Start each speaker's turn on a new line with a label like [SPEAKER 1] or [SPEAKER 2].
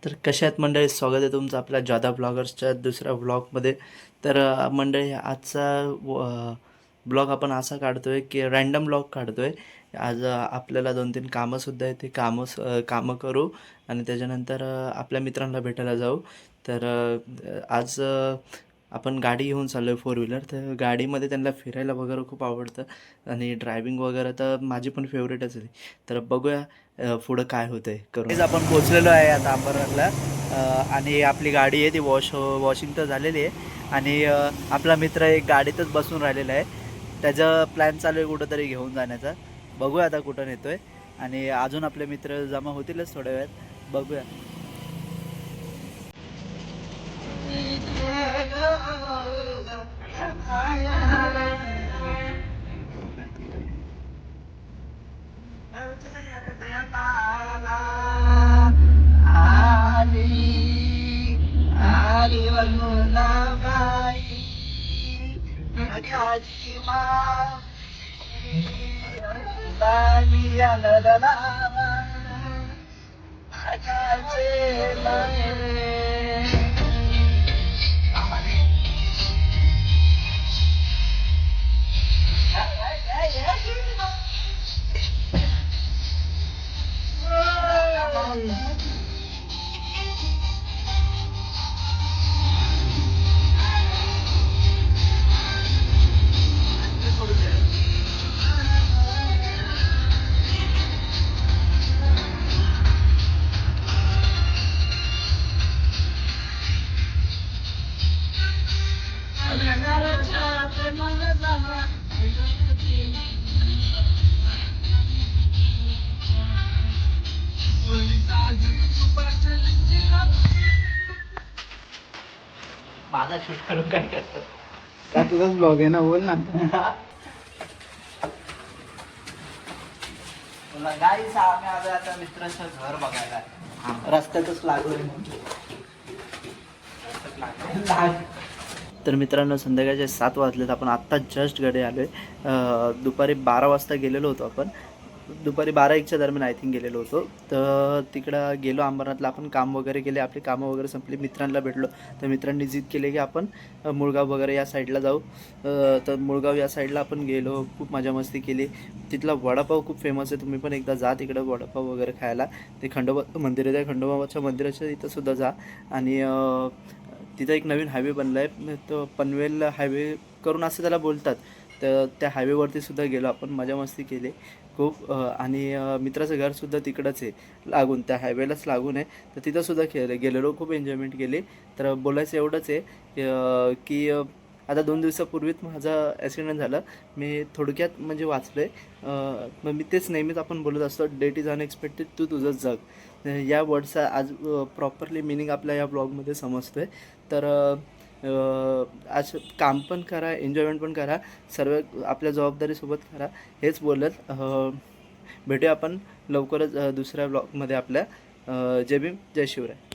[SPEAKER 1] तर कशा आहेत मंडळी, स्वागत आहे तुमचं आपल्या जादा ब्लॉगर्सच्या दुसऱ्या व्लॉगमध्ये. तर मंडळी आजचा ब्लॉग आपण असा काढतो आहे की रँडम ब्लॉग काढतो आहे. आज आपल्याला 2-3 कामंसुद्धा आहे, ते कामं करू आणि त्याच्यानंतर आपल्या मित्रांना भेटायला जाऊ. तर आज आपण गाडी घेऊन चाललो आहे, फोर व्हीलर. तर गाडीमध्ये त्यांना फिरायला वगैरे खूप आवडतं आणि ड्रायव्हिंग वगैरे तर माझी पण फेवरेटच आहे. तर बघूया पुढं काय होतंय करून. तेच आपण पोचलेलो आहे आता अंबरनाथला आणि आपली गाडी आहे ती वॉशिंग तर झालेली आहे आणि आपला मित्र एक गाडीतच बसून राहिलेला आहे. त्याचं प्लॅन चालू आहे कुठंतरी घेऊन जाण्याचा. बघूया आता कुठं नेतोय आणि अजून आपले मित्र जमा होतीलच थोड्या वेळात, बघूया. माझा शूट करून काय करतात
[SPEAKER 2] का तुझाच ब्लॉग आहे ना, बोल ना.
[SPEAKER 1] गाईस आम्ही आलो आता मित्राचं घर बघायला. रस्त्यातच लागलोय तर मित्रांनो, संध्याकाळचे 7 वाजलेत. आपण आत्ता जस्ट घरी आलो आहे. दुपारी 12 वाजता गेलेलो होतो आपण. दुपारी 12-1च्या दरम्यान आय थिंक गेलेलो होतो. तर तिकडं गेलो अंबरनाथला. आपण काम वगैरे केले, आपली कामं वगैरे संपली, मित्रांना भेटलो. तर मित्रांनी जिद केले की आपण मुळगाव वगैरे या साईडला जाऊ. तर मुळगाव या साईडला आपण गेलो, खूप मजा मस्ती केली. तिथला वडापाव खूप फेमस आहे, तुम्ही पण एकदा जा तिकडं वडापाव वगैरे खायला. ते खंडोबा मंदिर आहे, त्या खंडोबाच्या मंदिराच्या इथंसुद्धा जा. आणि तिथं एक नवीन हायवे बनला आहे, तो पनवेल हायवे करून असं त्याला बोलतात. तर त्या हायवेवरती सुद्धा गेलो आपण, मजा मस्ती केली खूप. आणि मित्राचं घरसुद्धा तिकडंच आहे, लागून त्या हायवेलाच लागून आहे. तर तिथंसुद्धा गेलेलो, खूप एन्जॉयमेंट केली. तर बोलायचं एवढंच आहे की आता 2 दिवसापूर्वीच माझा ॲक्सिडेंट झाला. मी थोडक्यात म्हणजे वाचलो आहे. मग मी तेच नेहमीच आपण बोलत असतो, डेट इज अनएक्सपेक्टेड, तू तुझं जग. या वर्डचा आज प्रॉपरली मिनिंग आपल्या या ब्लॉगमध्ये समजतो आहे. तर आज काम पण करा, एन्जॉयमेंट पण करा, सर्व आपल्या जबाबदारीसोबत करा, हेच बोलत भेटूया आपण लवकरच दुसऱ्या ब्लॉगमध्ये आपल्या. जय भीम, जय शिवराय.